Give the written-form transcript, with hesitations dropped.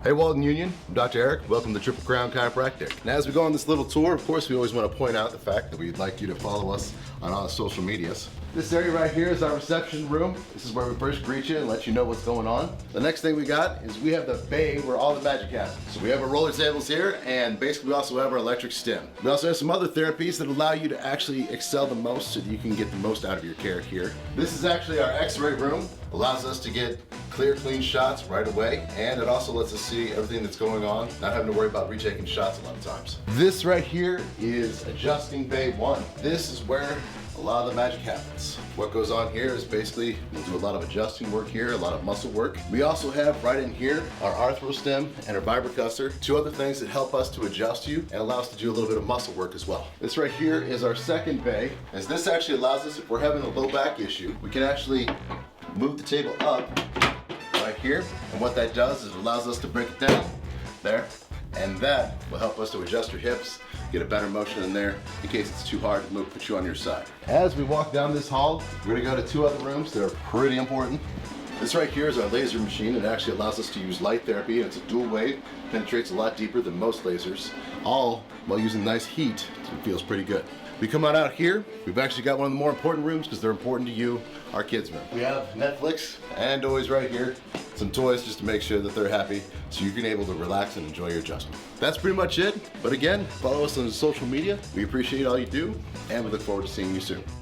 Hey Walton Union, I'm Dr. Eric. Welcome to Triple Crown Chiropractic. And as we go on this little tour, of course, we always want to point out the fact that we'd like you to follow us on all the social medias. This area right here is our reception room. This is where we first greet you and let you know what's going on. The next thing we got is we have the bay where all the magic happens. So we have our roller tables here, and basically we also have our electric stim. We also have some other therapies that allow you to actually excel the most so that you can get the most out of your care here. This is actually our x-ray room. Allows us to get clear, clean shots right away, and it also lets us see everything that's going on, not having to worry about retaking shots a lot of times. This right here is adjusting bay 1. This is where a lot of the magic happens. What goes on here is basically we'll do a lot of adjusting work here, a lot of muscle work. We also have right in here our arthro stem and our vibrocussor, two other things that help us to adjust you and allow us to do a little bit of muscle work as well. This right here is our second bay, as this actually allows us, if we're having a low back issue, we can actually move the table up right here, and what that does is it allows us to break it down there, and that will help us to adjust your hips, get a better motion in there in case it's too hard to move, put you on your side. As we walk down this hall, we're gonna go to two other rooms that are pretty important. This right here is our laser machine. It actually allows us to use light therapy, and it's a dual wave, penetrates a lot deeper than most lasers, all while using nice heat. It feels pretty good. We come on out here, we've actually got one of the more important rooms because they're important to you, our kids' room. We have Netflix and toys right here, some toys just to make sure that they're happy so you can able to relax and enjoy your adjustment. That's pretty much it, but again, follow us on social media. We appreciate all you do, and we look forward to seeing you soon.